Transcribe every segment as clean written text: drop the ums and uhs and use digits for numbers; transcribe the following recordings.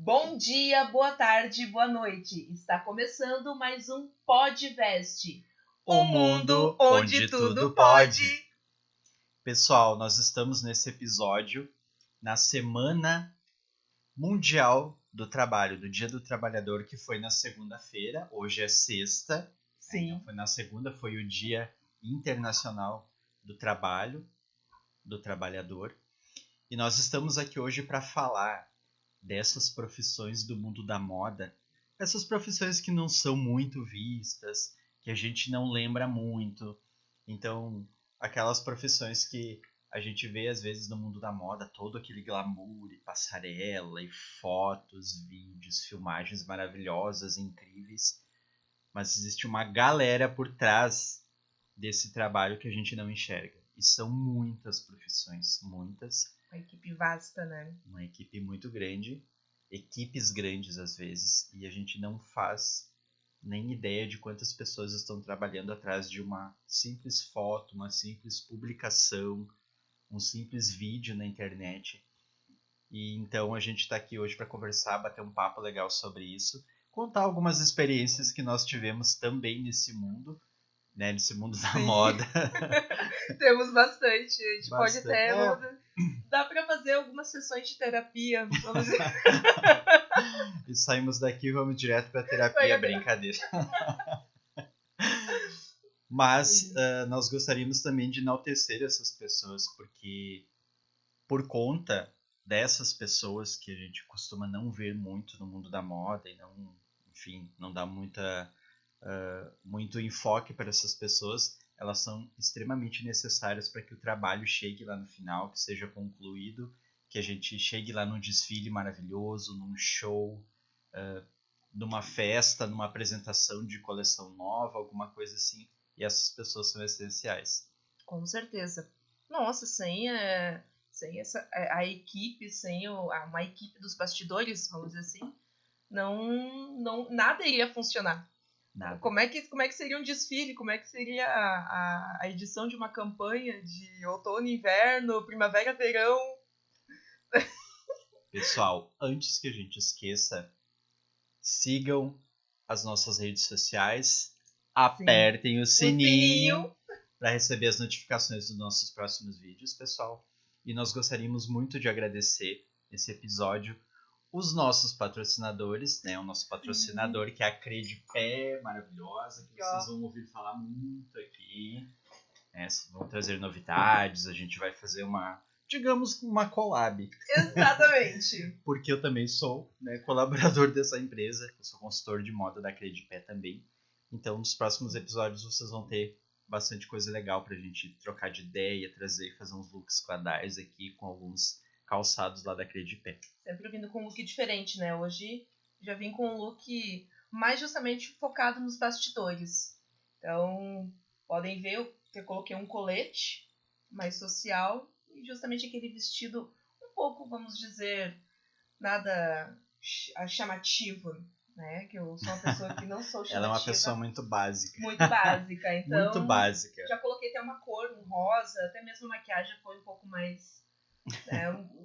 Bom dia, boa tarde, boa noite. Está começando mais um Podvest. O mundo onde tudo pode. Pessoal, nós estamos nesse episódio na Semana Mundial do Trabalho, do Dia do Trabalhador, que foi na segunda-feira. Hoje é sexta. Sim. Então foi na segunda, foi o Dia Internacional do Trabalho, do Trabalhador. E nós estamos aqui hoje para falar dessas profissões do mundo da moda, essas profissões que não são muito vistas, que a gente não lembra muito. Então, aquelas profissões que a gente vê às vezes no mundo da moda, todo aquele glamour e passarela e fotos, vídeos, filmagens maravilhosas, incríveis, mas existe uma galera por trás desse trabalho que a gente não enxerga. E são muitas profissões, muitas. Uma equipe vasta, né? Uma equipe muito grande, equipes grandes às vezes, e a gente não faz nem ideia de quantas pessoas estão trabalhando atrás de uma simples foto, uma simples publicação, um simples vídeo na internet. E então a gente está aqui hoje para conversar, bater um papo legal sobre isso, contar algumas experiências que nós tivemos também nesse mundo, né, nesse mundo da moda. Temos bastante. A gente pode Bastante. até... Dá para fazer algumas sessões de terapia. Vamos dizer. E saímos daqui e vamos direto para terapia, brincadeira. Mas nós gostaríamos também de enaltecer essas pessoas, porque por conta dessas pessoas que a gente costuma não ver muito no mundo da moda e não, enfim, não dá muito enfoque para essas pessoas, elas são extremamente necessárias para que o trabalho chegue lá no final, que seja concluído, que a gente chegue lá num desfile maravilhoso, num show, numa festa, numa apresentação de coleção nova, alguma coisa assim. E essas pessoas são essenciais. Com certeza. Nossa, sem a equipe, sem uma equipe dos bastidores, vamos dizer assim, não, nada iria funcionar. Nada. Como é que seria um desfile? Como é que seria a edição de uma campanha de outono, inverno, primavera, verão? Pessoal, antes que a gente esqueça, sigam as nossas redes sociais, apertem o sininho para receber as notificações dos nossos próximos vídeos, pessoal. E nós gostaríamos muito de agradecer nesse episódio os nossos patrocinadores, né? O nosso patrocinador, que é a Credipé, maravilhosa, que vocês vão ouvir falar muito aqui. Né? Vão trazer novidades, a gente vai fazer digamos, uma collab. Exatamente. Porque eu também sou, né, colaborador dessa empresa, eu sou consultor de moda da Credipé também. Então, nos próximos episódios vocês vão ter bastante coisa legal pra gente trocar de ideia, fazer uns looks quadrais aqui com alguns calçados lá da Credipé. Sempre vindo com um look diferente, né? Hoje já vim com um look mais justamente focado nos bastidores. Então, podem ver que eu coloquei um colete mais social e justamente aquele vestido um pouco, vamos dizer, nada chamativo, né? Que eu sou uma pessoa que não sou chamativa. Ela é uma pessoa muito básica. Muito básica, então... Muito básica. Já coloquei até uma cor, um rosa, até mesmo a maquiagem foi um pouco mais...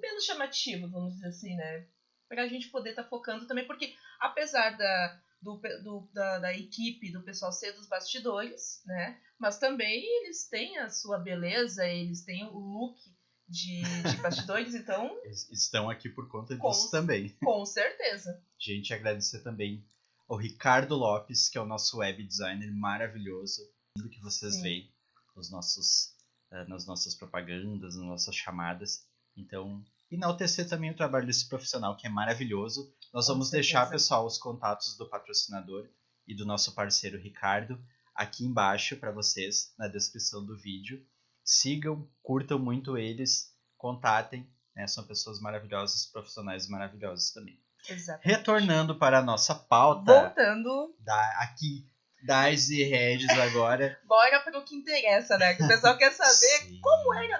menos chamativo, vamos dizer assim, né? Pra gente poder estar focando também, porque apesar da equipe, do pessoal ser dos bastidores, né? Mas também eles têm a sua beleza, eles têm o look de bastidores, então... Estão aqui por conta disso também. Com certeza. Gente, agradecer também ao Ricardo Lopes, que é o nosso web designer maravilhoso, tudo que vocês veem nas nossas propagandas, nas nossas chamadas. Então, enaltecer também o trabalho desse profissional, que é maravilhoso. Nós vamos deixar, pessoal, os contatos do patrocinador e do nosso parceiro Ricardo aqui embaixo para vocês, na descrição do vídeo. Sigam, curtam muito eles, contatem, né? São pessoas maravilhosas, profissionais maravilhosos também. Exatamente. Retornando para a nossa pauta. Voltando. Aqui, Dais e Regis agora. Bora para o que interessa, né? Que o pessoal quer saber como era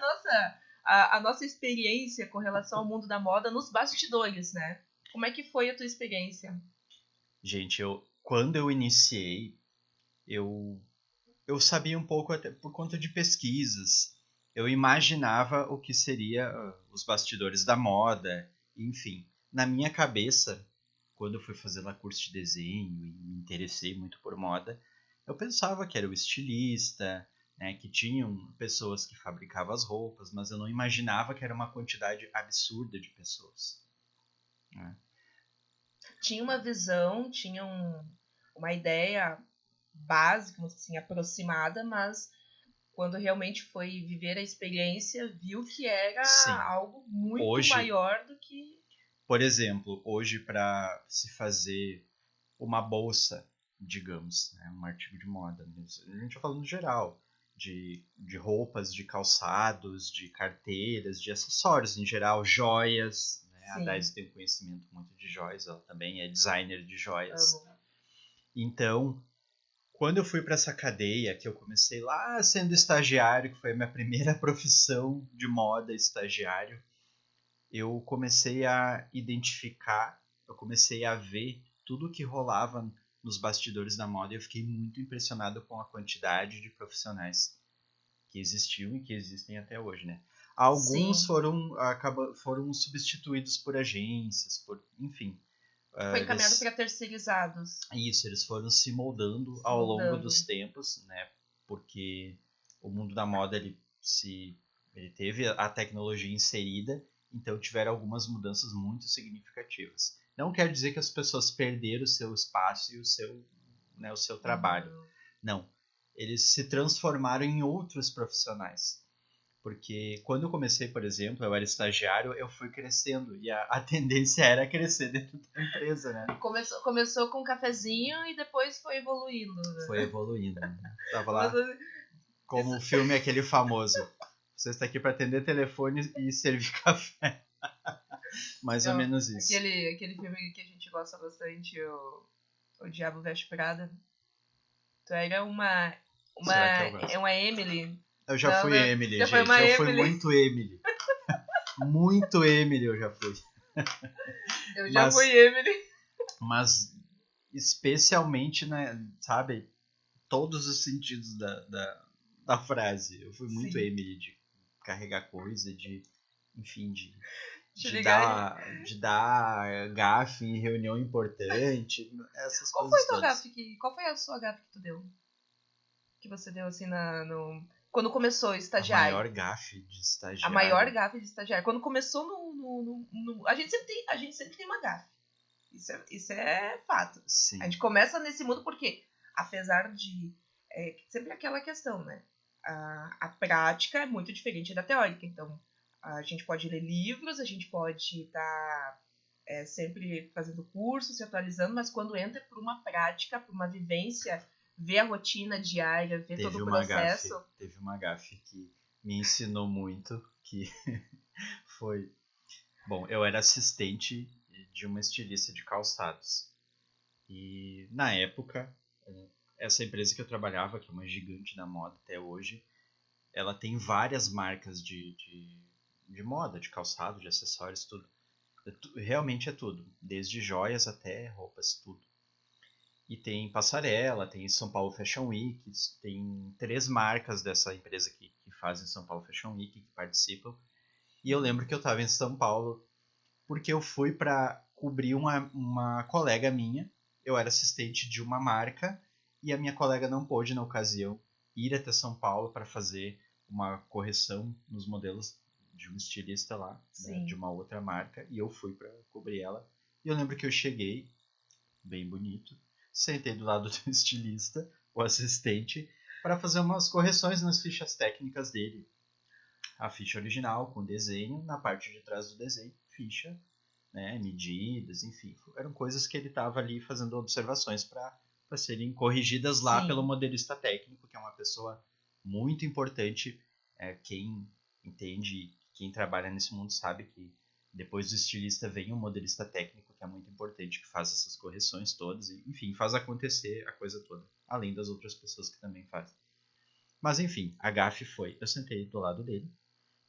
a nossa experiência com relação ao mundo da moda nos bastidores, né? Como é que foi a tua experiência? Gente, quando eu iniciei, eu sabia um pouco até por conta de pesquisas. Eu imaginava o que seria os bastidores da moda, enfim. Na minha cabeça, quando eu fui fazer lá curso de desenho e me interessei muito por moda, eu pensava que era o estilista, né, que tinham pessoas que fabricavam as roupas, mas eu não imaginava que era uma quantidade absurda de pessoas. Né? Tinha uma visão, tinha uma ideia básica, assim, aproximada, mas quando realmente foi viver a experiência, viu que era Sim. algo muito Hoje, maior do que... Por exemplo, hoje para se fazer uma bolsa, digamos, né, um artigo de moda, a gente está falando no geral, de roupas, de calçados, de carteiras, de acessórios em geral, joias. Né? A Daisy tem um conhecimento muito de joias, ela também é designer de joias. Amo. Então, quando eu fui para essa cadeia, que eu comecei lá sendo estagiário, que foi a minha primeira profissão de moda, estagiário, eu comecei a identificar, eu comecei a ver tudo que rolava nos bastidores da moda e eu fiquei muito impressionado com a quantidade de profissionais que existiam e que existem até hoje, né? Alguns foram substituídos por agências, enfim. Foi encaminhado para terceirizados. Isso, eles foram se moldando ao longo dos tempos, né? Porque o mundo da moda ele teve a tecnologia inserida, então tiveram algumas mudanças muito significativas. Não quer dizer que as pessoas perderam o seu espaço e o seu trabalho. Não. Eles se transformaram em outros profissionais. Porque quando eu comecei, por exemplo, eu era estagiário, eu fui crescendo. E a tendência era crescer dentro da empresa, né? Começou com um cafezinho e depois foi evoluindo. Né? Foi evoluindo. Né? Tava lá como o filme aquele famoso. Você está aqui para atender telefone e servir café. Mais ou menos isso. Aquele filme que a gente gosta bastante, o Diabo Veste Prada. Tu era uma Emily. Eu já fui Emily, gente. Eu fui muito Emily. Muito Emily eu já fui. Eu já fui Emily. Mas especialmente, né, sabe, todos os sentidos da frase. Eu fui muito Emily de carregar coisa, enfim, de dar gafe em reunião importante, essas coisas todas. Qual foi a sua gafe que tu deu? Que você deu assim quando começou o estagiário? A maior gafe de estagiário. A maior gafe de estagiário. Quando começou a gente sempre tem uma gafe. Isso é fato. Sim. A gente começa nesse mundo porque, apesar de... sempre aquela questão, né? A prática é muito diferente da teórica. Então, a gente pode ler livros, a gente pode estar sempre fazendo curso, se atualizando, mas quando entra por uma prática, por uma vivência, ver a rotina diária, ver todo o processo... Teve uma gafe que me ensinou muito, que foi... Bom, eu era assistente de uma estilista de calçados. E, na época, essa empresa que eu trabalhava, que é uma gigante da moda até hoje, ela tem várias marcas de moda, de calçado, de acessórios, tudo. Realmente é tudo, desde joias até roupas, tudo. E tem passarela, tem São Paulo Fashion Week, tem 3 marcas dessa empresa que fazem São Paulo Fashion Week, que participam. E eu lembro que eu estava em São Paulo porque eu fui para cobrir uma colega minha. Eu era assistente de uma marca e a minha colega não pôde, na ocasião, ir até São Paulo para fazer uma correção nos modelos de um estilista lá, né, de uma outra marca, e eu fui para cobrir ela. E eu lembro que eu cheguei, bem bonito, sentei do lado do estilista, o assistente, para fazer umas correções nas fichas técnicas dele. A ficha original com desenho, na parte de trás do desenho, ficha, né, medidas, enfim. Eram coisas que ele estava ali fazendo observações para serem corrigidas lá pelo modelista técnico, que é uma pessoa muito importante. Quem entende, quem trabalha nesse mundo sabe que depois do estilista vem um modelista técnico, que é muito importante, que faz essas correções todas, e, enfim, faz acontecer a coisa toda, além das outras pessoas que também fazem. Mas, enfim, a gafe foi, eu sentei do lado dele,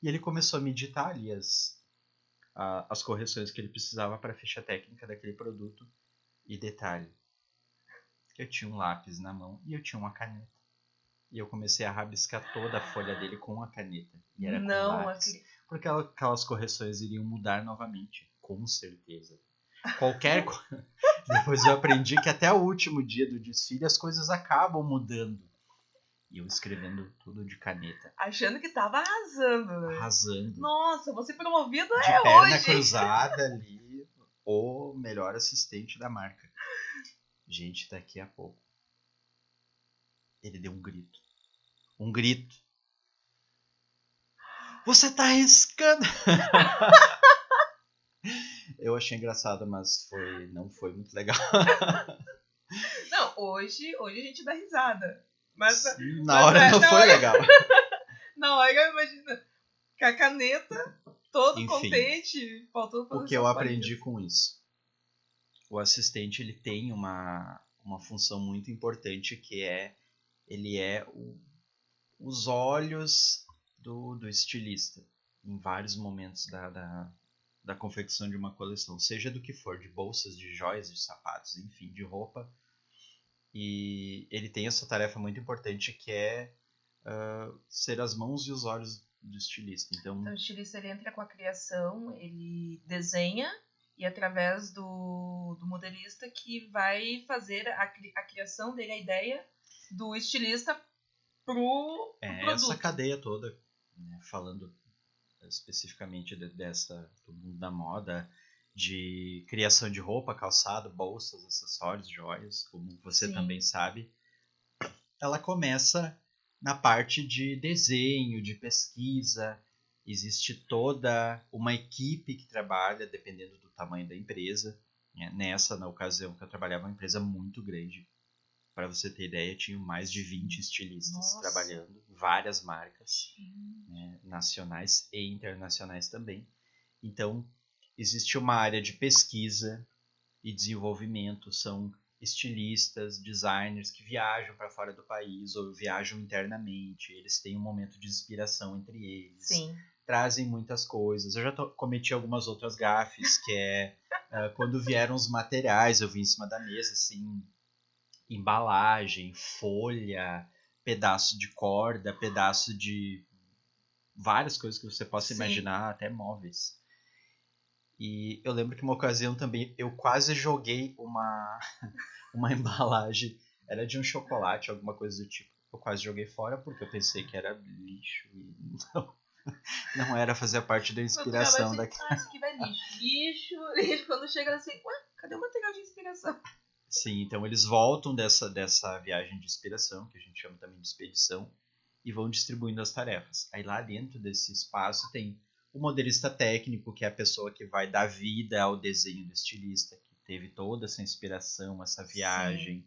e ele começou a me ditar ali as correções que ele precisava para a ficha técnica daquele produto. E detalhe, eu tinha um lápis na mão e eu tinha uma caneta. E eu comecei a rabiscar toda a folha dele com a caneta. E era com lápis. Porque aquelas correções iriam mudar novamente, com certeza. Depois eu aprendi que até o último dia do desfile as coisas acabam mudando. E eu escrevendo tudo de caneta. Achando que tava arrasando, né? Arrasando. Nossa, você promovido de é perna hoje. cruzada ali, o melhor assistente da marca. Gente, daqui a pouco ele deu um grito. Um grito. Você tá arriscando! Eu achei engraçado, mas não foi muito legal. Não, hoje a gente dá risada. Mas na hora não foi legal. Na hora, imagina, com a caneta, todo Enfim, contente, faltou fazer o que eu essas aprendi palhinhas. com isso? O assistente ele tem uma função muito importante que ele é os olhos do estilista em vários momentos da confecção de uma coleção, seja do que for, de bolsas, de joias, de sapatos, enfim, de roupa. E ele tem essa tarefa muito importante que é ser as mãos e os olhos do estilista. Então o estilista ele entra com a criação, ele desenha e através do modelista que vai fazer a criação dele, a ideia do estilista pro produto. Essa cadeia toda, né, falando especificamente do mundo da moda, de criação de roupa, calçado, bolsas, acessórios, joias, como você Sim. também sabe, ela começa na parte de desenho, de pesquisa. Existe toda uma equipe que trabalha, dependendo do tamanho da empresa. Na ocasião que eu trabalhava, uma empresa muito grande. Para você ter ideia, tinha mais de 20 estilistas trabalhando, várias marcas, né, nacionais e internacionais também. Então, existe uma área de pesquisa e desenvolvimento, são estilistas, designers que viajam para fora do país ou viajam internamente, eles têm um momento de inspiração entre eles. Sim. Trazem muitas coisas. Eu já cometi algumas outras gafes, que é quando vieram os materiais, eu vi em cima da mesa, assim, embalagem, folha, pedaço de corda, pedaço de várias coisas que você possa imaginar, até móveis. E eu lembro que uma ocasião também eu quase joguei uma embalagem, era de um chocolate, alguma coisa do tipo. Eu quase joguei fora porque eu pensei que era lixo e não era fazer parte da inspiração daquela. Isso aqui vai lixo. Quando chega assim, ué, cadê o material de inspiração? Sim, então eles voltam dessa viagem de inspiração, que a gente chama também de expedição, e vão distribuindo as tarefas. Aí lá dentro desse espaço tem o modelista técnico, que é a pessoa que vai dar vida ao desenho do estilista, que teve toda essa inspiração, essa viagem.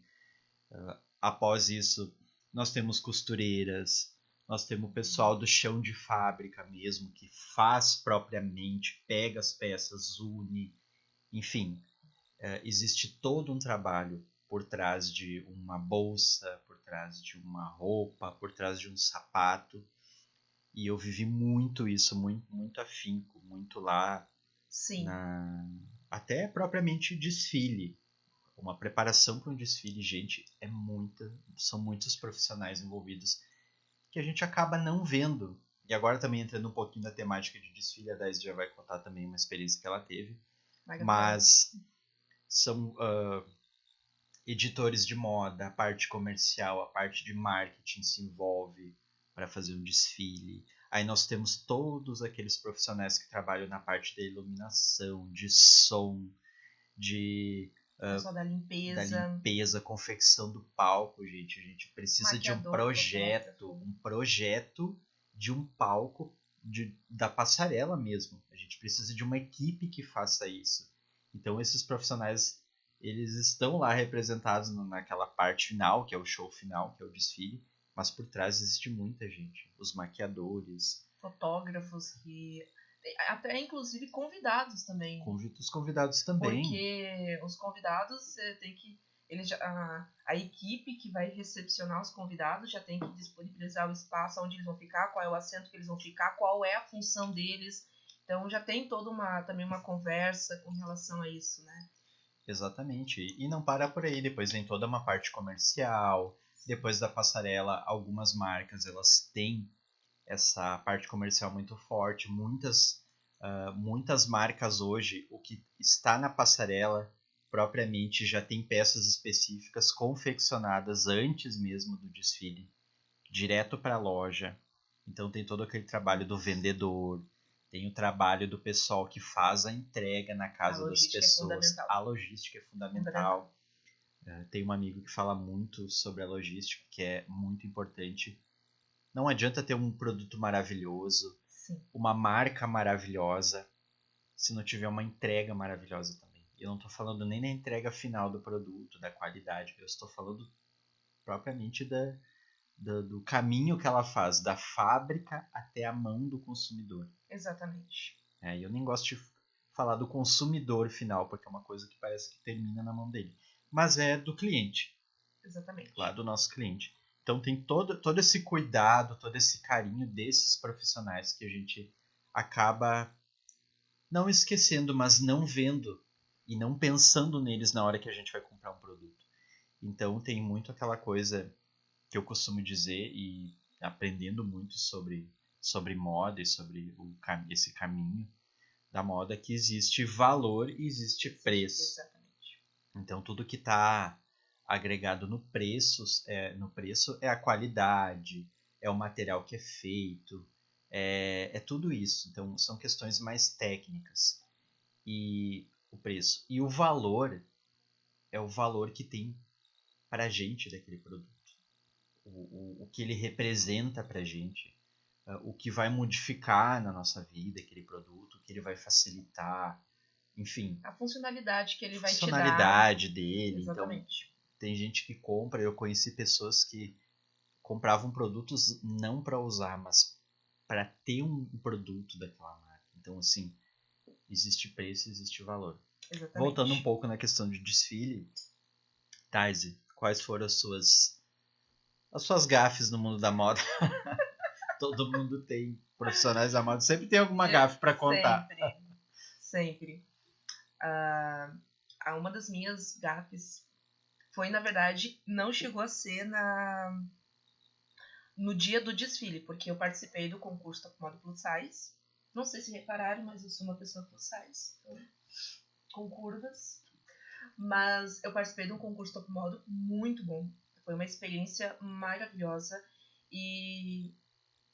Após isso, nós temos costureiras, nós temos o pessoal do chão de fábrica mesmo, que faz propriamente, pega as peças, une, enfim. Existe todo um trabalho por trás de uma bolsa, por trás de uma roupa, por trás de um sapato. E eu vivi muito isso, muito, muito afinco, muito lá. Sim. Até propriamente desfile. Uma preparação para um desfile, gente, são muitos profissionais envolvidos que a gente acaba não vendo. E agora também entrando um pouquinho na temática de desfile, a Daisy já vai contar também uma experiência que ela teve. Mas são editores de moda, a parte comercial, a parte de marketing se envolve para fazer um desfile. Aí nós temos todos aqueles profissionais que trabalham na parte da iluminação, de som, da limpeza, confecção do palco, gente. A gente precisa de um projeto de um palco da passarela mesmo. A gente precisa de uma equipe que faça isso. Então esses profissionais, eles estão lá representados naquela parte final, que é o show final, que é o desfile, mas por trás existe muita gente. Os maquiadores, fotógrafos, até inclusive convidados também. Os convidados também. Porque os convidados tem que a equipe que vai recepcionar os convidados já tem que disponibilizar o espaço onde eles vão ficar, qual é o assento que eles vão ficar, qual é a função deles. Então já tem toda também uma conversa com relação a isso, né? Exatamente. E não para por aí, depois vem toda uma parte comercial. Depois da passarela, algumas marcas elas têm essa parte comercial muito forte. Muitas Muitas marcas hoje, o que está na passarela propriamente já tem peças específicas confeccionadas antes mesmo do desfile, direto para a loja. Então tem todo aquele trabalho do vendedor, tem o trabalho do pessoal que faz a entrega na casa das pessoas. A logística é fundamental. Tem um amigo que fala muito sobre a logística, que é muito importante. Não adianta ter um produto maravilhoso, Sim. uma marca maravilhosa, se não tiver uma entrega maravilhosa também. Eu não estou falando nem da entrega final do produto, da qualidade, eu estou falando propriamente do caminho que ela faz, da fábrica até a mão do consumidor. Exatamente. E eu nem gosto de falar do consumidor final, porque é uma coisa que parece que termina na mão dele. Mas é do cliente. Exatamente. Lá do nosso cliente. Então tem todo esse cuidado, todo esse carinho desses profissionais que a gente acaba não esquecendo, mas não vendo e não pensando neles na hora que a gente vai comprar um produto. Então tem muito aquela coisa que eu costumo dizer e aprendendo muito sobre moda e sobre esse caminho da moda, que existe valor e existe preço. Exatamente. Então tudo que está agregado no preço é a qualidade, é o material que é feito, é tudo isso. Então são questões mais técnicas. E o preço. E o valor é o valor que tem para a gente daquele produto. O que ele representa para a gente. O que vai modificar na nossa vida aquele produto, o que ele vai facilitar, enfim. A funcionalidade que ele vai te dar. A funcionalidade dele. Exatamente. Então, tem gente que compra, eu conheci pessoas que compravam produtos não para usar, mas para ter um produto daquela marca. Então, assim, existe preço, existe valor. Exatamente. Voltando um pouco na questão de desfile, Taise, quais foram as suas gafes no mundo da moda? Todo mundo tem profissionais da moda, sempre tem alguma gafe para contar. Sempre. Uma das minhas gafes foi, na verdade, não chegou a ser no dia do desfile, porque eu participei do concurso Top Model Plus Size. Não sei se repararam, mas eu sou uma pessoa plus size, então, com curvas. Mas eu participei de um concurso Top Model muito bom. Foi uma experiência maravilhosa e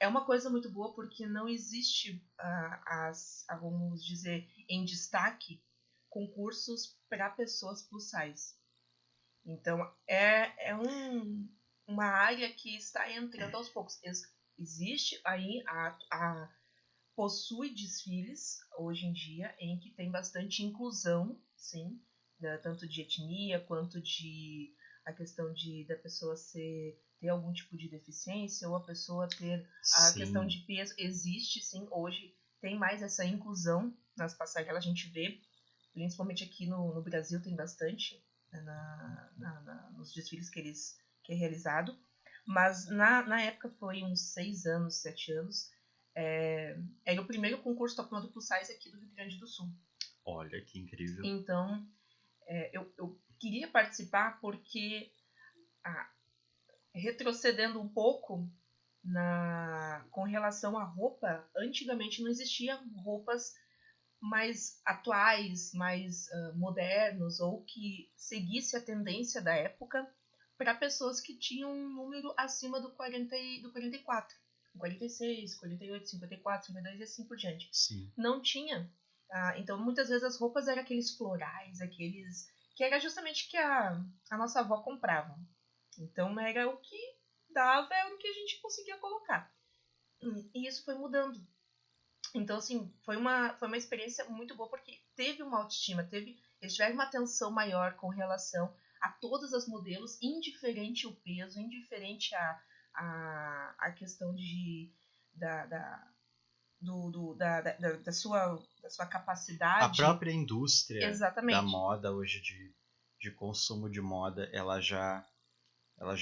é uma coisa muito boa porque não existe, vamos dizer, em destaque, concursos para pessoas plus size. Então, é uma área que está entrando aos poucos. Existe aí, possui desfiles, hoje em dia, em que tem bastante inclusão, sim, tanto de etnia, quanto de a questão da pessoa ter algum tipo de deficiência, ou a pessoa ter a questão de peso. Existe, sim, hoje tem mais essa inclusão nas passagens que a gente vê, principalmente aqui no Brasil tem bastante, nos desfiles que é realizado. Mas na época foi uns 6 anos, 7 anos, era o primeiro concurso Top Model Plus Size aqui do Rio Grande do Sul. Olha, que incrível. Então, eu queria participar porque, retrocedendo um pouco com relação à roupa, antigamente não existiam roupas mais atuais, mais modernos, ou que seguisse a tendência da época para pessoas que tinham um número acima do 44. 46, 48, 54, 52 e assim por diante. Sim. Não tinha. Então, muitas vezes as roupas eram aqueles florais, aqueles que era justamente que a nossa avó comprava. Então, era o que dava, era o que a gente conseguia colocar. E isso foi mudando. Então, assim, foi uma experiência muito boa porque teve uma autoestima, eles tiveram uma atenção maior com relação a todas as modelos, indiferente o peso, indiferente a questão da sua capacidade. A própria indústria Exatamente. da moda hoje, de consumo de moda, ela já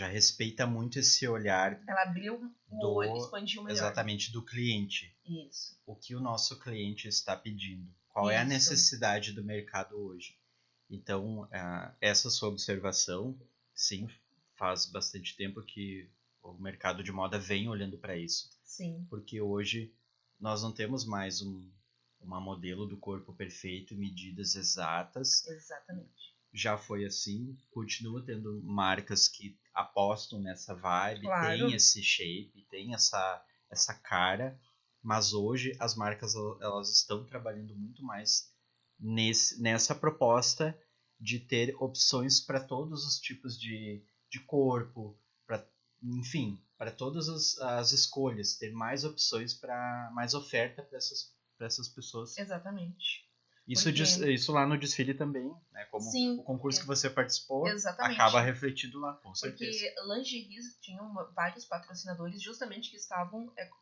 respeita muito esse olhar. Ela abriu o olho, expandiu melhor. Exatamente, do cliente. Isso. O que o nosso cliente está pedindo. Qual é a necessidade do mercado hoje. Então, essa sua observação, sim, faz bastante tempo que o mercado de moda vem olhando para isso. Sim. Porque hoje nós não temos mais uma modelo do corpo perfeito, medidas exatas. Exatamente. Já foi assim, continua tendo marcas que apostam nessa vibe, Claro. tem esse shape, tem essa cara, mas hoje as marcas elas estão trabalhando muito mais nessa proposta de ter opções para todos os tipos de corpo, enfim, para todas as escolhas, ter mais opções, para mais oferta para essas pessoas. Exatamente. Isso lá no desfile também, né? Como Sim, o concurso que você participou, exatamente. acaba refletido lá, com certeza. Porque lingeries tinham vários patrocinadores justamente que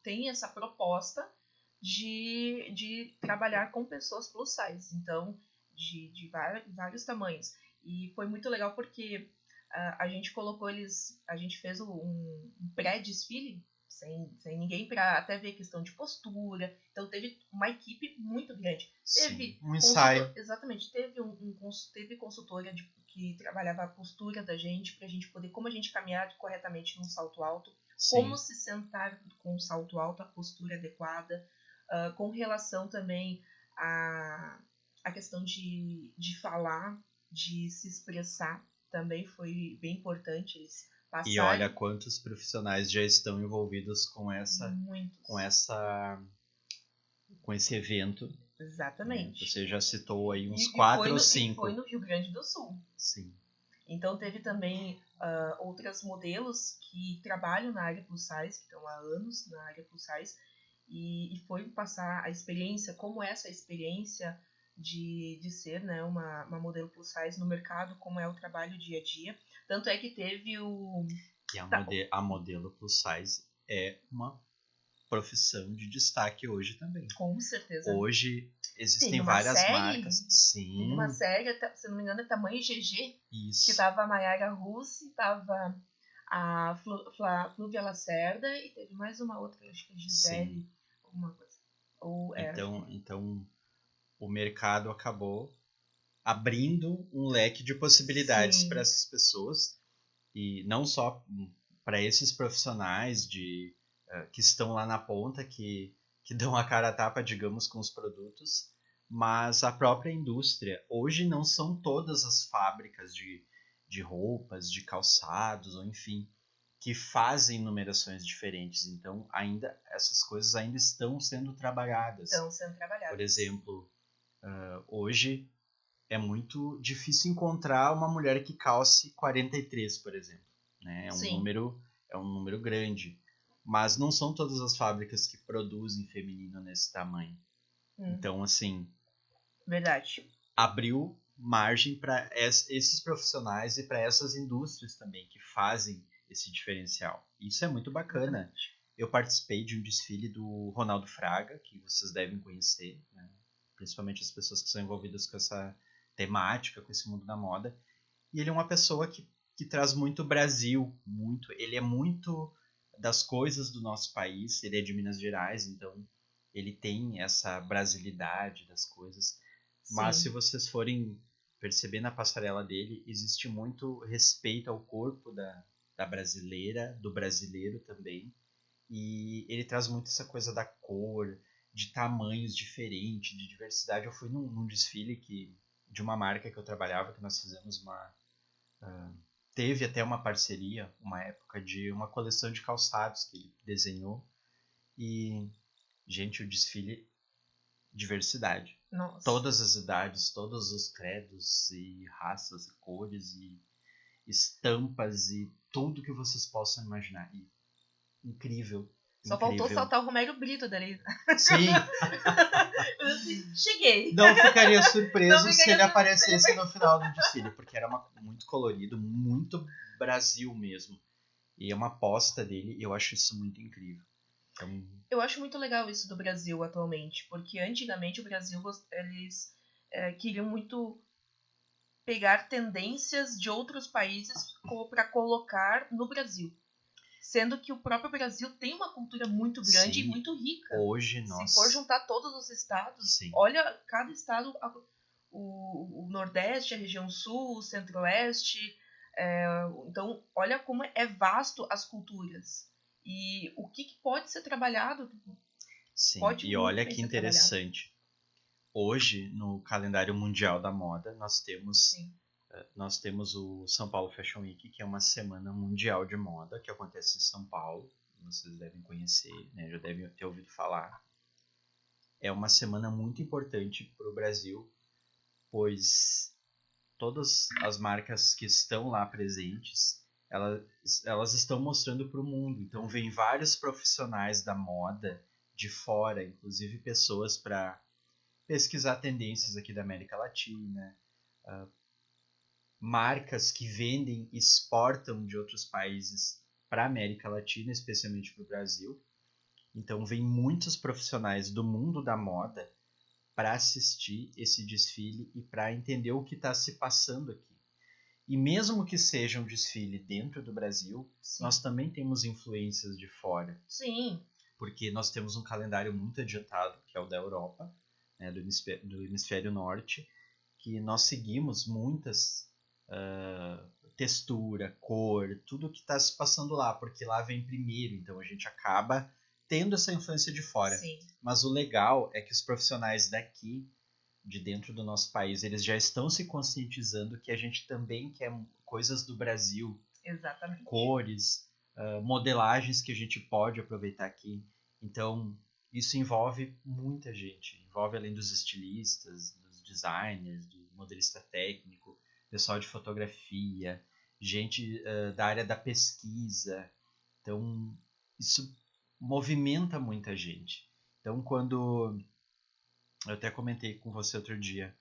tem essa proposta de trabalhar com pessoas plus size, então de vários tamanhos. E foi muito legal porque a gente colocou a gente fez um pré-desfile sem ninguém para até ver questão de postura. Então teve uma equipe muito grande. Teve um ensaio. Exatamente, teve consultora que trabalhava a postura da gente pra gente poder, como a gente caminhar corretamente num salto alto, Sim. como se sentar com um salto alto, a postura adequada, com relação também à questão de falar, de se expressar, também foi bem importante eles passarem. E olha quantos profissionais já estão envolvidos com esse evento. Exatamente. Você já citou aí uns 4 ou 5. E foi no Rio Grande do Sul. Sim. Então teve também outras modelos que trabalham na área plus size, que estão há anos na área plus size, e foi passar a experiência, como é essa experiência de ser, né, uma modelo plus size no mercado, como é o trabalho dia a dia. Tanto é que teve o... E a modelo plus size é uma profissão de destaque hoje também. Com certeza. Hoje existem várias marcas. Sim. Tem uma série, se não me engano, é Tamanho GG. Isso. Que tava a Mayara Russi, tava a Flúvia Lacerda e teve mais uma outra, acho que é Gisele, Sim. alguma coisa. Então o mercado acabou abrindo um leque de possibilidades para essas pessoas, e não só para esses profissionais que estão lá na ponta, que dão a cara a tapa, digamos, com os produtos, mas a própria indústria. Hoje não são todas as fábricas de roupas, de calçados, ou enfim, que fazem numerações diferentes. Então, essas coisas ainda estão sendo trabalhadas. Por exemplo, hoje é muito difícil encontrar uma mulher que calce 43, por exemplo. Né? É um número grande. Mas não são todas as fábricas que produzem feminino nesse tamanho. Então, assim... Verdade. Abriu margem para esses profissionais e para essas indústrias também que fazem esse diferencial. Isso é muito bacana. Exatamente. Eu participei de um desfile do Ronaldo Fraga, que vocês devem conhecer, né? Principalmente as pessoas que são envolvidas com essa temática, com esse mundo da moda. E ele é uma pessoa que traz muito Brasil, ele é muito das coisas do nosso país, ele é de Minas Gerais, então ele tem essa brasilidade das coisas. Mas se vocês forem perceber na passarela dele, existe muito respeito ao corpo da brasileira, do brasileiro também. E ele traz muito essa coisa da cor, de tamanhos diferentes, de diversidade. Eu fui num desfile de uma marca que eu trabalhava, que nós fizemos teve até uma parceria, uma época, de uma coleção de calçados que ele desenhou. E, gente, o desfile, diversidade. Nossa. Todas as idades, todos os credos e raças e cores e estampas e tudo que vocês possam imaginar. E incrível. Só faltou saltar o Romero Brito dali. Sim. Cheguei. Não ficaria surpreso se ele aparecesse no final do desfile, porque era muito colorido, muito Brasil mesmo. E é uma aposta dele, e eu acho isso muito incrível. Então... Eu acho muito legal isso do Brasil atualmente, porque antigamente o Brasil, eles queriam muito pegar tendências de outros países para colocar no Brasil. Sendo que o próprio Brasil tem uma cultura muito grande. Sim, e muito rica. Hoje, nossa. Se for juntar todos os estados, sim, olha, cada estado, o Nordeste, a região Sul, o Centro-Oeste, então olha como é vasto as culturas. E o que pode ser trabalhado? Sim, e olha que interessante. hoje, no calendário mundial da moda, nós temos Sim. o São Paulo Fashion Week, que é uma semana mundial de moda, que acontece em São Paulo. Vocês devem conhecer, né? Já devem ter ouvido falar. É uma semana muito importante para o Brasil, pois todas as marcas que estão lá presentes, elas estão mostrando para o mundo. Então, vem vários profissionais da moda de fora, inclusive pessoas para pesquisar tendências aqui da América Latina, marcas que vendem e exportam de outros países para a América Latina, especialmente para o Brasil. Então, vem muitos profissionais do mundo da moda para assistir esse desfile e para entender o que está se passando aqui. E mesmo que seja um desfile dentro do Brasil, Sim. nós também temos influências de fora. Sim. Porque nós temos um calendário muito adiantado, que é o da Europa, né, do hemisfério norte, que nós seguimos muitas textura, cor, tudo que está se passando lá, porque lá vem primeiro, então a gente acaba tendo essa influência de fora. Sim. Mas o legal é que os profissionais daqui, de dentro do nosso país, eles já estão se conscientizando que a gente também quer coisas do Brasil. Exatamente. Cores, modelagens que a gente pode aproveitar aqui. Então, isso envolve muita gente. Envolve além dos estilistas, dos designers, do modelista técnico, pessoal de fotografia, gente da área da pesquisa. Então, isso movimenta muita gente. Então, quando... Eu até comentei com você outro dia,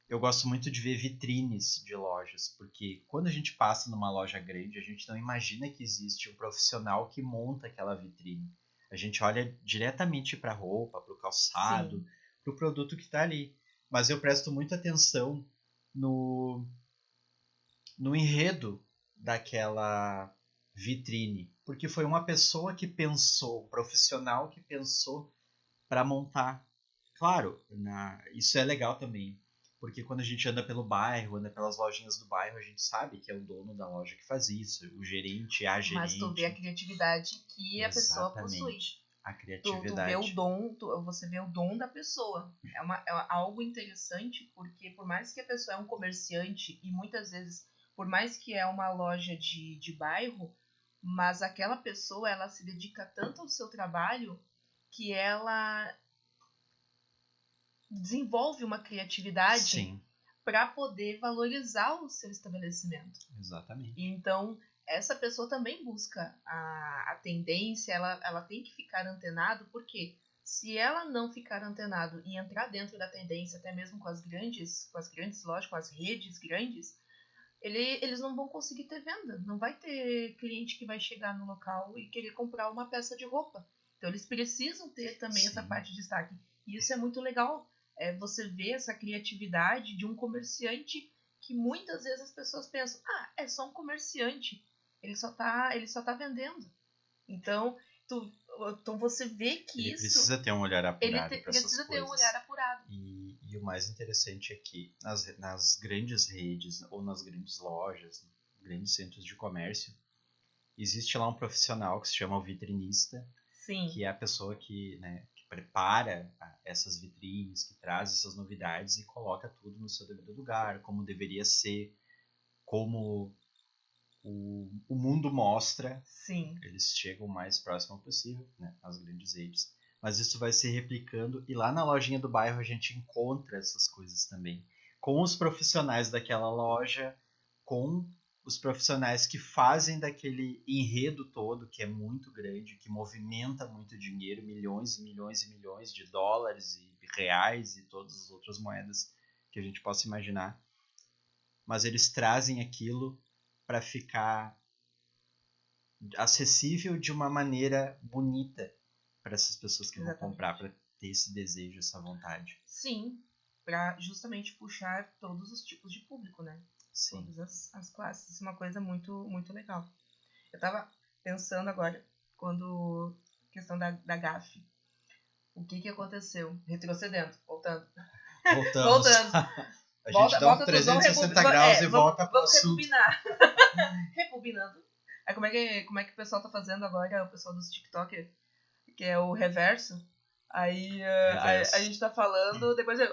eu gosto muito de ver vitrines de lojas, porque quando a gente passa numa loja grande, a gente não imagina que existe um profissional que monta aquela vitrine. A gente olha diretamente para a roupa, para o calçado, para o produto que está ali. Mas eu presto muita atenção no enredo daquela vitrine, porque foi uma pessoa que pensou, um profissional que pensou para montar. Claro, isso é legal também, porque quando a gente anda pelo bairro, anda pelas lojinhas do bairro, a gente sabe que é o dono da loja que faz isso, o gerente, a gerente. Mas tu vê a criatividade que a pessoa possui. A criatividade. Tu vê o dom, você vê o dom da pessoa. É algo interessante, porque por mais que a pessoa é um comerciante, e muitas vezes, por mais que é uma loja de bairro, mas aquela pessoa, ela se dedica tanto ao seu trabalho, que ela desenvolve uma criatividade para poder valorizar o seu estabelecimento. Exatamente. Então, essa pessoa também busca a tendência, ela tem que ficar antenado, porque se ela não ficar antenado e entrar dentro da tendência, até mesmo com as grandes lojas, com as redes grandes, eles não vão conseguir ter venda. Não vai ter cliente que vai chegar no local e querer comprar uma peça de roupa. Então, eles precisam ter também essa parte de destaque. E isso é muito legal. Você vê essa criatividade de um comerciante que muitas vezes as pessoas pensam, é só um comerciante, ele só tá vendendo. Então você vê que ele precisa ter um olhar apurado para essas coisas. Precisa ter um olhar apurado. E o mais interessante é que nas grandes redes ou nas grandes lojas, grandes centros de comércio, existe lá um profissional que se chama o vitrinista, Sim. que é a pessoa que prepara essas vitrines, que traz essas novidades e coloca tudo no seu devido lugar, como deveria ser, como o mundo mostra. Sim. Eles chegam o mais próximo possível, né, as grandes redes. Mas isso vai se replicando e lá na lojinha do bairro a gente encontra essas coisas também. Com os profissionais daquela loja, com os profissionais que fazem daquele enredo todo, que é muito grande, que movimenta muito dinheiro, milhões e milhões e milhões de dólares e reais e todas as outras moedas que a gente possa imaginar. Mas eles trazem aquilo para ficar acessível de uma maneira bonita para essas pessoas que vão comprar, para ter esse desejo, essa vontade. Sim, para justamente puxar todos os tipos de público, né? Sim. Todas as classes. Isso é uma coisa muito, muito legal. Eu tava pensando agora, quando questão da GAF. O que aconteceu? Retrocedendo, voltando. Voltamos. Voltando. A gente dá um 360 graus e volta para o assunto. Rebobinando. Como é que o pessoal tá fazendo agora, o pessoal dos TikTok, que é o reverso? Aí Reverso. a gente tá falando, depois eu...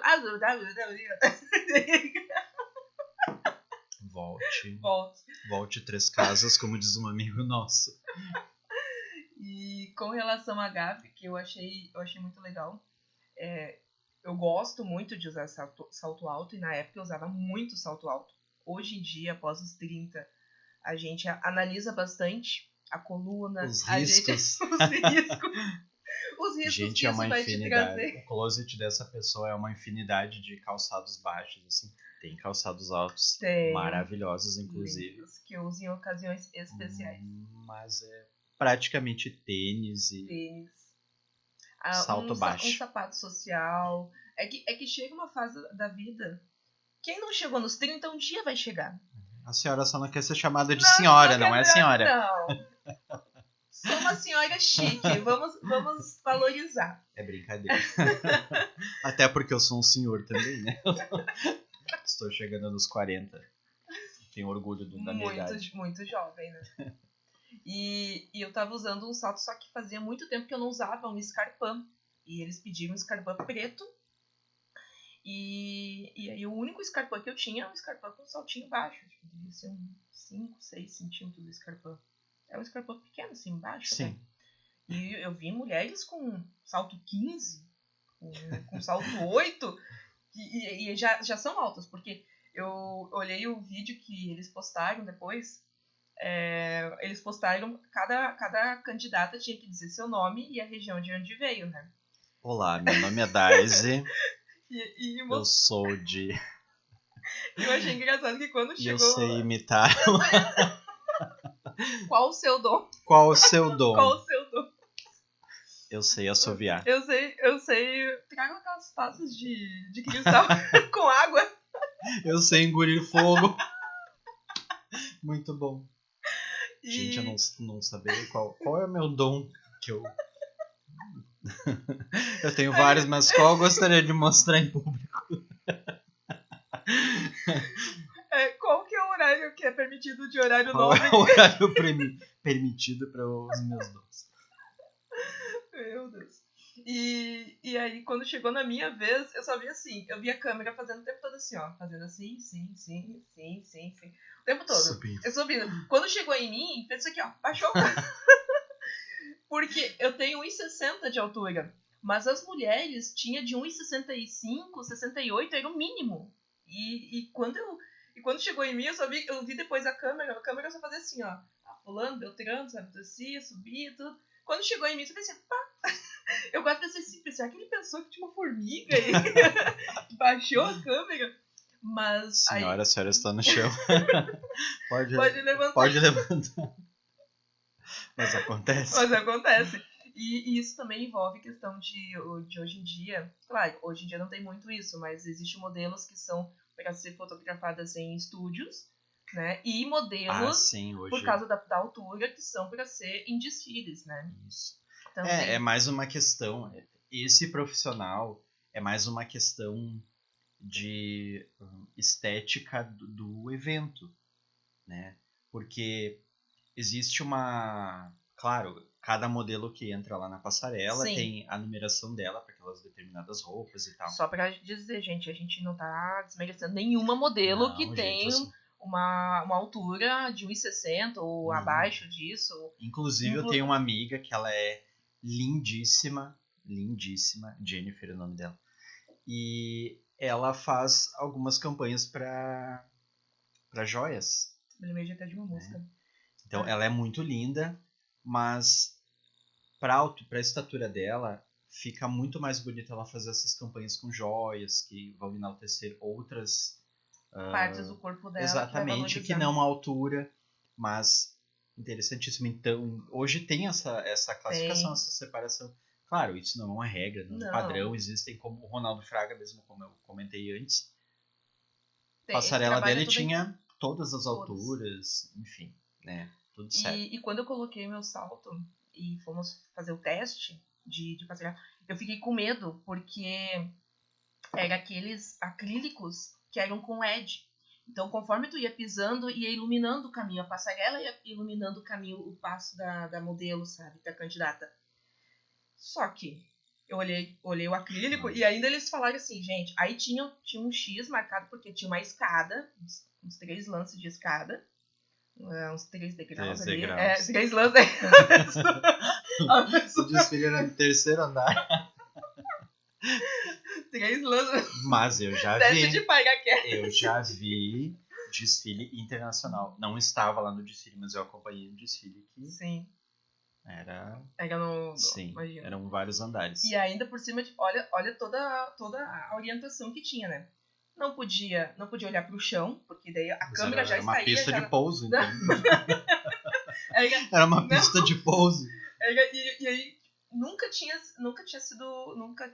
Volte 3 casas, como diz um amigo nosso. E com relação à gafe, que eu achei muito legal, eu gosto muito de usar salto alto, e na época eu usava muito salto alto. Hoje em dia, após os 30, a gente analisa bastante a coluna, os riscos. Os riscos gente, que é isso uma vai te infinidade. trazer. O closet dessa pessoa é uma infinidade de calçados baixos, assim. Tem calçados altos maravilhosos, inclusive. Lindos, que eu uso em ocasiões especiais. Mas é praticamente tênis e salto baixo. Um sapato social. É que chega uma fase da vida. Quem não chegou nos 30, um dia vai chegar. A senhora só não quer ser chamada de senhora, não é senhora? Não. Sou uma senhora chique. Vamos valorizar. É brincadeira. Até porque eu sou um senhor também, né? Estou chegando nos 40. Tenho orgulho da minha idade. Muito jovem, né? E eu tava usando um salto, só que fazia muito tempo que eu não usava um Scarpin. E eles pediram um Scarpin preto. E aí o único Scarpin que eu tinha era um Scarpin com um saltinho baixo. Devia ser uns 5, 6 centímetros do Scarpin. É um Scarpin pequeno, assim, baixo. Sim. Né? E eu vi mulheres com salto 15, com salto 8, e já são altas, porque eu olhei o vídeo que eles postaram depois. Eles postaram, cada candidata tinha que dizer seu nome e a região de onde veio, né? Olá, meu nome é Daisy. Eu sou de... Eu achei engraçado que quando chegou... Eu sei imitar. Qual o seu dom? Qual o seu dom? Qual o seu dom? Eu sei assoviar. Eu sei... Traga aquelas taças de cristal com água. Eu sei engolir fogo. Muito bom. Gente, eu não sabia qual é o meu dom que eu... Eu tenho vários, mas qual eu gostaria de mostrar em público? Qual que é o horário que é permitido de horário qual nobre? É o horário permitido para os meus dons? Meu Deus. E aí, quando chegou na minha vez, eu só vi assim. Eu vi a câmera fazendo o tempo todo assim, ó. Fazendo assim, sim. O tempo todo. Subindo. Eu subindo. Quando chegou em mim, fez isso aqui, ó. Baixou. Porque eu tenho 1,60 de altura. Mas as mulheres tinham de 1,65, 68, era o mínimo. E quando chegou em mim, eu vi depois a câmera só fazia assim, ó. Fulano, Beltrano, sabe, descia, subia, tudo. Quando chegou em mim, eu pensei, pá. Eu quase pensei assim, será que ele pensou que tinha uma formiga e baixou a câmera? Mas senhora, a senhora está no chão. Pode levantar. Pode levantar. Mas acontece. E isso também envolve questão de hoje em dia. Claro, hoje em dia não tem muito isso, mas existem modelos que são para ser fotografadas em estúdios, né? E modelos, sim, hoje... por causa da altura, que são para ser em desfiles, né? Isso. Também. É mais uma questão... Esse profissional é mais uma questão de estética do evento, né? Porque existe uma... Claro, cada modelo que entra lá na passarela tem a numeração dela para aquelas determinadas roupas e tal. Só pra dizer, gente, a gente não tá desmerecendo nenhuma modelo que tem uma altura de 1,60 ou abaixo disso. Inclusive, eu tenho uma amiga que ela é lindíssima, Jennifer é o nome dela. E ela faz algumas campanhas para joias. Me lembrei até de uma música. Então, ela é muito linda, mas para a estatura dela, fica muito mais bonita ela fazer essas campanhas com joias, que vão enaltecer outras... partes do corpo dela. Exatamente, que não a altura, mas interessantíssimo. Então, hoje tem essa classificação, essa separação. Claro, isso não é uma regra, não é um padrão. Existem, como o Ronaldo Fraga, mesmo como eu comentei antes. A passarela dele tinha todas as alturas, enfim, né? Tudo certo. E quando eu coloquei meu salto e fomos fazer o teste de passarela, eu fiquei com medo, porque era aqueles acrílicos que eram com LED. Então, conforme tu ia pisando, ia iluminando o caminho. A passarela ia iluminando o caminho, o passo da modelo, sabe? Da candidata. Só que Eu olhei o acrílico e ainda eles falaram assim, gente, aí tinha um X marcado porque tinha uma escada, uns 3 lances de escada, uns 3 degraus 3 ali. degraus. 3 lances. O desfile era no 3º andar. 3 lances. Mas eu já Desce vi. de paraquedas. Eu já vi desfile internacional. Não estava lá no desfile, mas eu acompanhei um desfile que Sim. era Sim, imagina. Eram vários andares. E ainda por cima, olha toda a orientação que tinha, né? Não podia olhar pro chão, porque daí a câmera já estaria... Era uma pista de pouso, então. Era uma pista de pouso. E aí nunca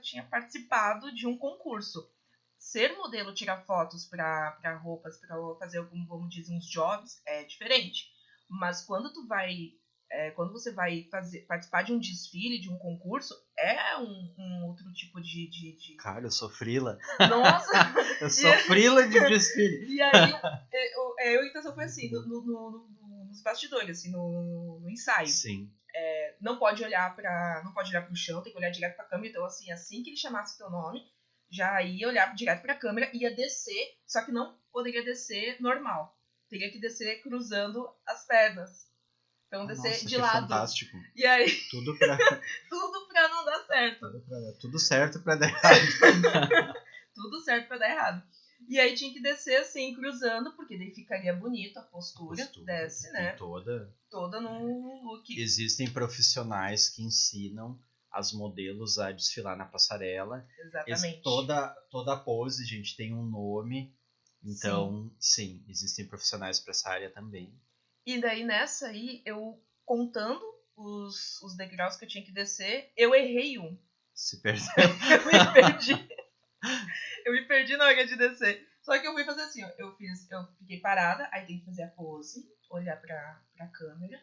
tinha participado de um concurso. Ser modelo, tirar fotos para roupas, para fazer algum, vamos dizer, uns jobs, é diferente. Mas quando você vai participar de um desfile, de um concurso, é um outro tipo de... Cara, eu sou frila. Nossa! Eu sou frila de desfile. E aí, a orientação foi assim, nos bastidores, assim, no ensaio. Sim. Não pode olhar pro chão, tem que olhar direto pra câmera. Então, assim que ele chamasse o teu nome, já ia olhar direto pra câmera, ia descer, só que não poderia descer normal. Teria que descer cruzando as pernas. Então, descer de lado. Fantástico. E aí... Tudo pra não dar certo. Tudo certo pra dar errado. Tudo certo pra dar errado. E aí tinha que descer assim, cruzando, porque daí ficaria bonito a postura desce, né? Toda no look. Existem profissionais que ensinam as modelos a desfilar na passarela. Exatamente. Toda pose, gente, tem um nome. Então, sim existem profissionais para essa área também. E daí nessa aí, eu contando os degraus que eu tinha que descer, eu errei um. Se perdeu. Eu me perdi na hora de descer. Só que eu fui fazer assim, ó. Eu fiquei parada, aí tem que fazer a pose, olhar pra câmera,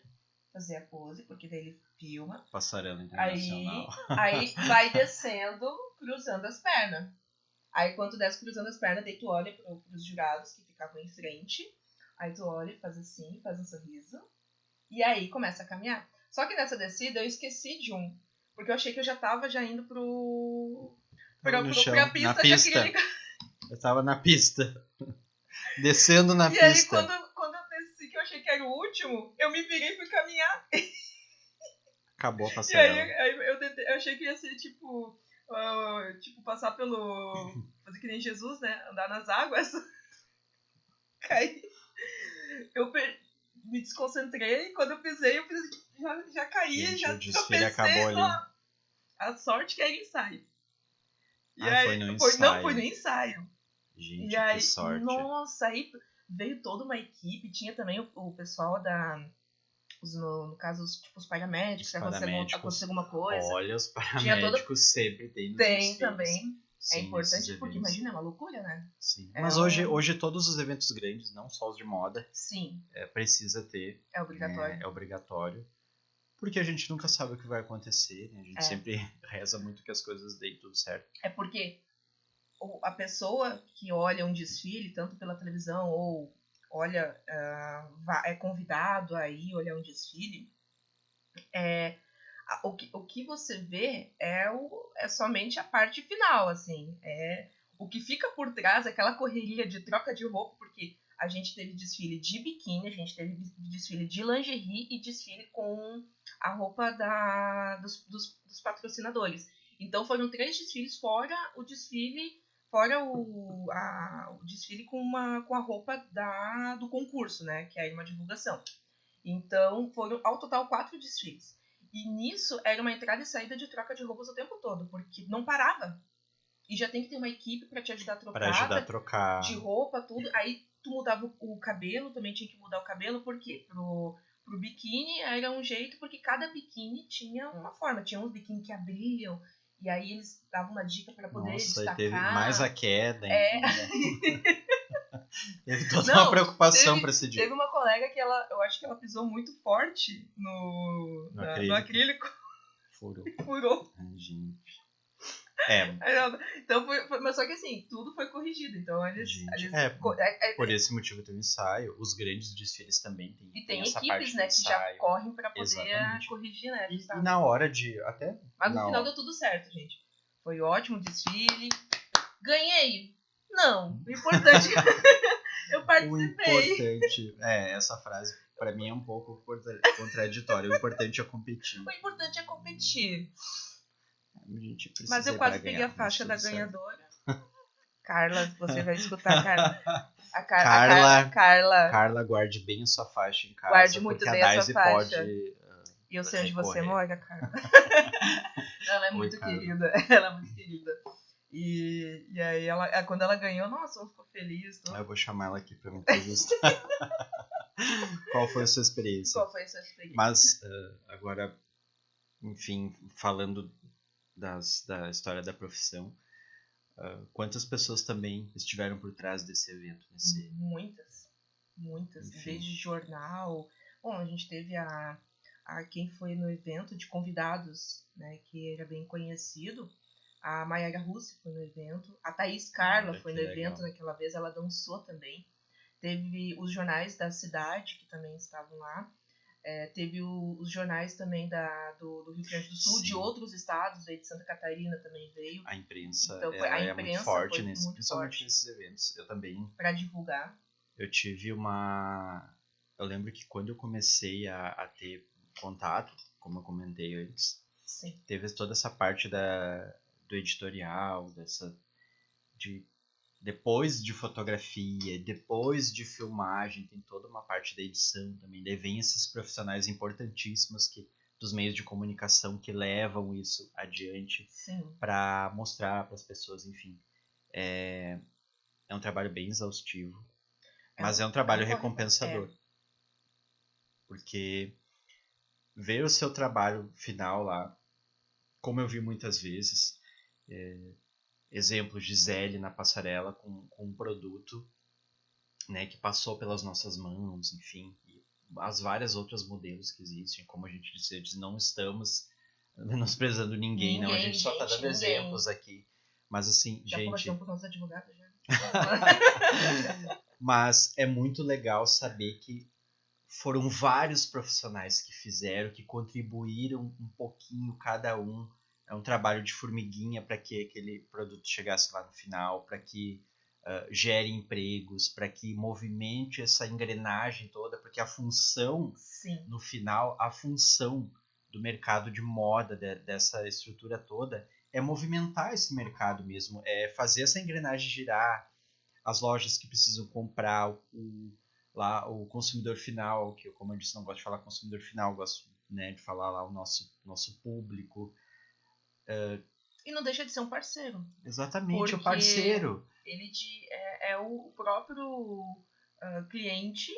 fazer a pose, porque daí ele filma. Passarela internacional. Aí vai descendo, cruzando as pernas. Aí quando desce cruzando as pernas, daí tu olha pros jurados que ficavam em frente. Aí tu olha, faz assim, faz um sorriso. E aí começa a caminhar. Só que nessa descida eu esqueci de um. Porque eu achei que eu já tava indo pra pista. Na pista. Eu tava na pista. Descendo na pista. E aí quando eu desci, que eu achei que era o último, eu me virei e fui caminhar. Acabou a passarela. E aí eu achei que ia ser tipo passar fazer que nem Jesus, né? Andar nas águas. Caí. Eu me desconcentrei, quando eu pisei, já caí, gente, já o desfile acabou ali. A sorte que era ensaio. Foi no ensaio. Não, foi no ensaio. Gente, e aí, que sorte. Nossa, aí veio toda uma equipe, tinha também o pessoal no caso, os paramédicos, se acontecer alguma coisa. Olha, os paramédicos sempre tem nos desfiles. Também. Sim, é importante porque, imagina, é uma loucura, né? Sim. Mas hoje todos os eventos grandes, não só os de moda, sim, precisa ter. É obrigatório. É obrigatório. Porque a gente nunca sabe o que vai acontecer, né? A gente sempre reza muito que as coisas deem tudo certo. É porque a pessoa que olha um desfile, tanto pela televisão ou olha, é convidado a ir olhar um desfile, o que você vê é somente a parte final, assim. O que fica por trás, aquela correria de troca de roupa, porque a gente teve desfile de biquíni, a gente teve desfile de lingerie e desfile com a roupa dos patrocinadores. Então foram 3 desfiles fora o desfile com a roupa do concurso, né? Que é uma divulgação. Então foram ao total 4 desfiles. E nisso era uma entrada e saída de troca de roupas o tempo todo, porque não parava. E já tem que ter uma equipe para te ajudar a trocar. Para ajudar a trocar. De roupa, tudo. Aí tu mudava o cabelo, também tinha que mudar o cabelo, por quê? Pro biquíni era um jeito, porque cada biquíni tinha uma forma. Tinha uns biquíni que abriam, e aí eles davam uma dica para poder destacar. Teve mais a queda. Teve toda uma preocupação para esse dia. Teve uma colega que eu acho que ela pisou muito forte no acrílico. Furou. Furou. Ai, gente. Então mas só que assim, tudo foi corrigido. Então eles por esse motivo tem o ensaio. Os grandes desfiles também tem essa equipes, parte né, do que já ensaio. correm pra poder Exatamente. corrigir, né? E na hora de até. Mas no final deu tudo certo, gente. Foi ótimo o desfile. Ganhei? Não. O importante eu participei. O importante, essa frase pra mim é um pouco contraditória. O importante é competir. O importante é competir. Mas eu quase peguei a faixa da ganhadora. Carla, você vai escutar, Carla. Carla, guarde bem a sua faixa em casa. Guarde muito bem a sua faixa. Pode, e eu sei onde você mora, Carla. Ela é muito querida. Ela é muito querida. E aí, quando ela ganhou, nossa, ela ficou feliz. Eu vou chamar ela aqui pra me entrevistar. Qual foi a sua experiência? Mas, agora, enfim, falando da história da profissão, quantas pessoas também estiveram por trás desse evento? Muitas. Desde jornal. Bom, a gente teve quem foi no evento de convidados, né, que era bem conhecido. A Mayara Russi foi no evento. A Thaís Carla foi no evento naquela vez. Ela dançou também. Teve os jornais da cidade, que também estavam lá. Teve os jornais também do Rio Grande do Sul, de outros estados, aí de Santa Catarina também veio. A imprensa, então, é muito forte, principalmente nesses eventos. Eu também... Para divulgar. Eu tive Eu lembro que quando eu comecei a ter contato, como eu comentei antes, Sim. teve toda essa parte do editorial, depois de fotografia, depois de filmagem, tem toda uma parte da edição também. Daí vem esses profissionais importantíssimos dos meios de comunicação que levam isso adiante para mostrar para as pessoas, enfim. É um trabalho bem exaustivo, mas é um trabalho recompensador. Porque ver o seu trabalho final lá, como eu vi muitas vezes, exemplo, Gisele na passarela com um produto, né, que passou pelas nossas mãos, enfim, e as várias outras modelos que existem, como a gente disse, não estamos menosprezando ninguém, não, a gente só está dando exemplos aqui, mas assim, já gente... conversamos com nossos advogados já. Mas é muito legal saber que foram vários profissionais que fizeram, que contribuíram um pouquinho cada um. É um trabalho de formiguinha para que aquele produto chegasse lá no final, para que gere empregos, para que movimente essa engrenagem toda, porque a função, no final, a função do mercado de moda, dessa estrutura toda, é movimentar esse mercado mesmo, é fazer essa engrenagem girar, as lojas que precisam comprar, o consumidor final, que eu, como eu disse, não gosto de falar consumidor final, gosto, né, de falar lá o nosso público. E não deixa de ser um parceiro. Exatamente, o parceiro. Ele é o próprio cliente,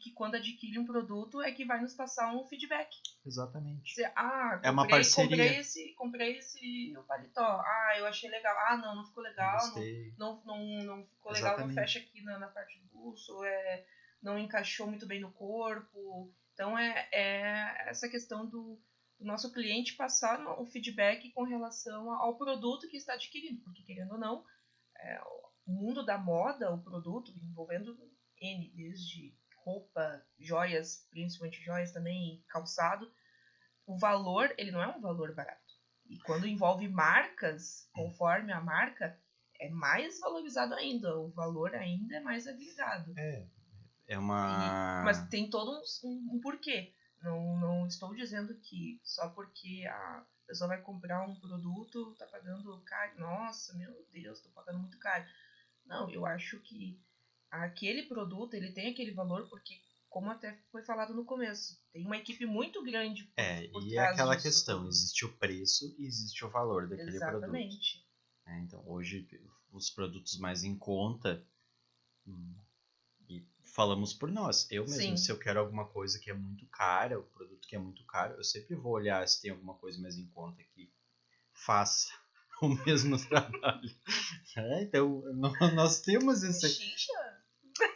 que quando adquire um produto é que vai nos passar um feedback. Exatamente. É uma parceria. Comprei esse paletó. Eu achei legal. Não ficou legal. Não ficou legal, não fecha aqui na parte do bolso. Não encaixou muito bem no corpo. Então é essa questão do nosso cliente passar o feedback com relação ao produto que está adquirindo, porque querendo ou não, o mundo da moda, o produto envolvendo desde roupa, joias, principalmente joias também, calçado, o valor, ele não é um valor barato. E quando envolve marcas, conforme a marca, é mais valorizado ainda, o valor ainda é mais agregado. Mas tem todo um porquê. Não estou dizendo que só porque a pessoa vai comprar um produto, tá pagando caro. Nossa, meu Deus, tô pagando muito caro. Não, eu acho que aquele produto, ele tem aquele valor porque, como até foi falado no começo, tem uma equipe muito grande por e trás é aquela disso questão, tudo. Existe o preço e existe o valor daquele Exatamente. produto. Então, hoje, os produtos mais em conta... E falamos por nós. Eu mesmo, se eu quero alguma coisa que é muito cara, o produto que é muito caro, eu sempre vou olhar se tem alguma coisa mais em conta que faça o mesmo trabalho. Então, nós temos esse...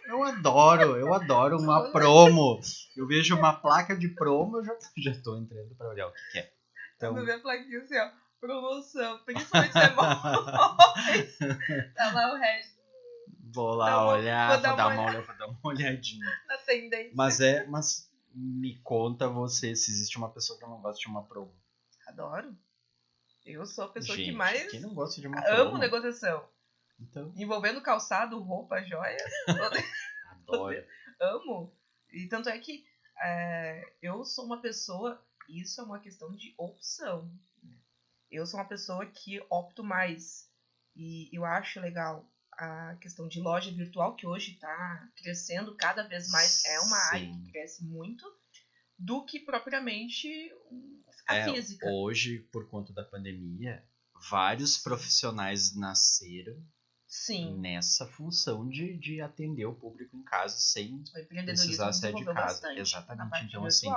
Eu adoro uma promo. Eu vejo uma placa de promo, eu já tô entrando para olhar o que é. Então, eu vi a plaquinha assim, ó, promoção, principalmente se é móveis. Tá lá o resto. Vou lá olhar, vou dar uma olhadinha. na tendência. Mas me conta você se existe uma pessoa que não gosta de uma promo. Adoro. Eu sou a pessoa Gente, que mais quem não gosta de uma promo? amo negociação. Então, Envolvendo calçado, roupa, joia. adoro. Amo. E tanto é que eu sou uma pessoa... Isso é uma questão de opção. Eu sou uma pessoa que opto mais. E eu acho legal a questão de loja virtual, que hoje está crescendo cada vez mais. É uma área que cresce muito, do que propriamente a física. Hoje, por conta da pandemia, vários profissionais nasceram nessa função de atender o público em casa sem precisar sair de casa. Exatamente. Então, assim,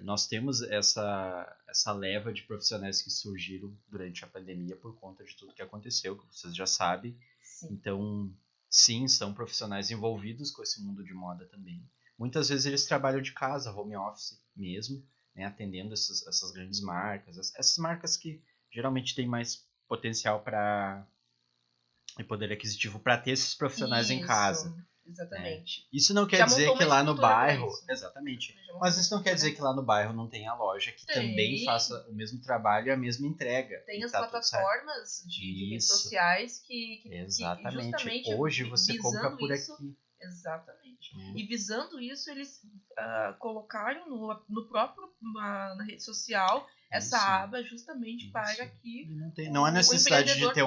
nós temos essa leva de profissionais que surgiram durante a pandemia por conta de tudo que aconteceu, que vocês já sabem. Sim. Então, sim, são profissionais envolvidos com esse mundo de moda também. Muitas vezes eles trabalham de casa, home office mesmo, né, atendendo essas grandes marcas, essas marcas que geralmente têm mais potencial e poder aquisitivo para ter esses profissionais em casa. Exatamente. Isso não quer dizer que lá no bairro... Exatamente. Mas isso não quer dizer que lá no bairro não tenha loja que também faça o mesmo trabalho e a mesma entrega. Tem as plataformas de redes sociais que exatamente. Justamente hoje você compra por aqui. Exatamente. E visando isso, eles colocaram na rede social essa aba justamente para que não há necessidade de ter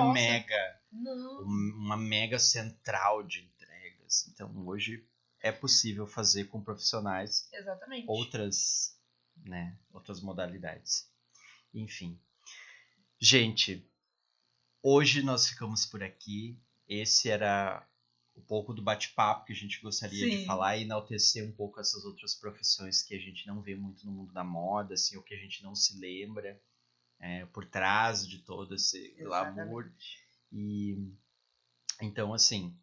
Não. uma mega central de entregas. Então, hoje é possível fazer com profissionais outras modalidades. Enfim. Gente, hoje nós ficamos por aqui. Esse era um pouco do bate-papo que a gente gostaria de falar e enaltecer um pouco essas outras profissões que a gente não vê muito no mundo da moda, assim, ou que a gente não se lembra por trás de todo esse glamour. E então, assim,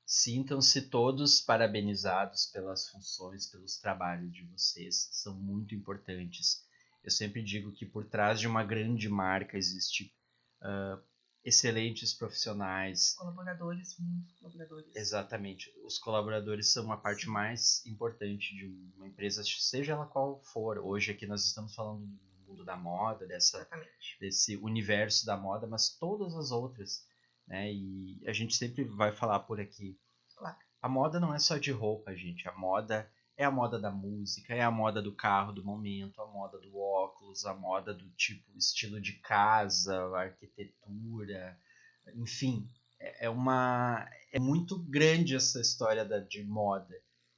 sintam-se todos parabenizados pelas funções, pelos trabalhos de vocês, são muito importantes. Eu sempre digo que por trás de uma grande marca existe excelentes profissionais. Muitos colaboradores. Exatamente. Os colaboradores são a parte mais importante de uma empresa, seja ela qual for. Hoje aqui nós estamos falando do mundo da moda, desse universo da moda, mas todas as outras, né? E a gente sempre vai falar por aqui. Claro. A moda não é só de roupa, gente. A moda é a moda da música, é a moda do carro do momento, a moda do óculos, a moda do tipo, estilo de casa, arquitetura, enfim, é muito grande essa história de moda.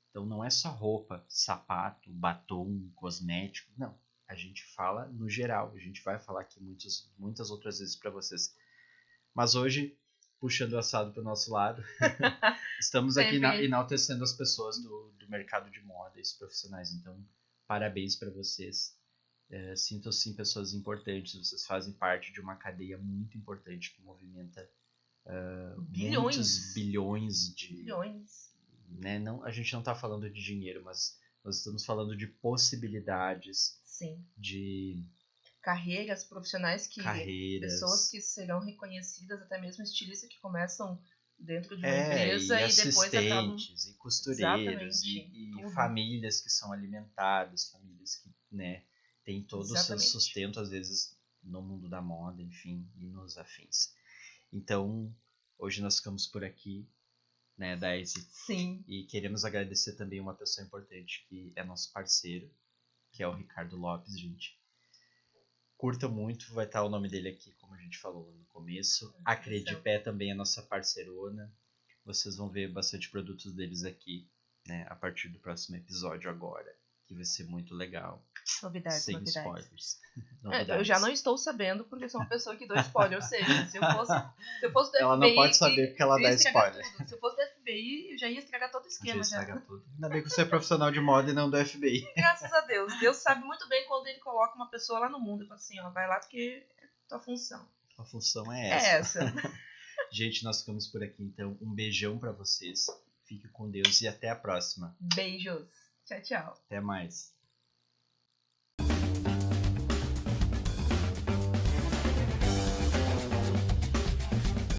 Então não é só roupa, sapato, batom, cosmético, não. A gente fala no geral, a gente vai falar aqui muitas outras vezes para vocês. Mas hoje, puxando o assado para o nosso lado, estamos aqui enaltecendo as pessoas do mercado de moda, esses profissionais. Então, parabéns para vocês. Sintam-se sim pessoas importantes. Vocês fazem parte de uma cadeia muito importante que movimenta muitos bilhões de... Bilhões. Né? Não, a gente não está falando de dinheiro, mas nós estamos falando de possibilidades. Sim. De... carreiras profissionais pessoas que serão reconhecidas, até mesmo estilistas que começam dentro de uma empresa e depois acabam... e costureiros e famílias que são alimentadas, famílias que, né, têm todo o seu sustento às vezes no mundo da moda, enfim, e nos afins. Então, hoje nós ficamos por aqui, né, Daisy? Sim. E queremos agradecer também uma pessoa importante que é nosso parceiro, que é o Ricardo Lopes, gente. Curta muito, vai estar o nome dele aqui, como a gente falou no começo. A Credipé também é nossa parcerona. Vocês vão ver bastante produtos deles aqui, né, a partir do próximo episódio agora, que vai ser muito legal. Novidades. Spoilers. Eu já não estou sabendo porque sou uma pessoa que dou spoiler. Ou seja, se eu fosse do FBI... Ela não pode saber porque ela dá spoiler. Tudo. Se eu fosse do FBI, eu já ia estragar todo o esquema. Tudo. Ainda bem que você é profissional de moda e não do FBI. Graças a Deus. Deus sabe muito bem quando ele coloca uma pessoa lá no mundo. Ele fala assim, vai lá porque é tua função. A função é essa. Gente, nós ficamos por aqui, então. Um beijão pra vocês. Fique com Deus e até a próxima. Beijos. Tchau, tchau. Até mais.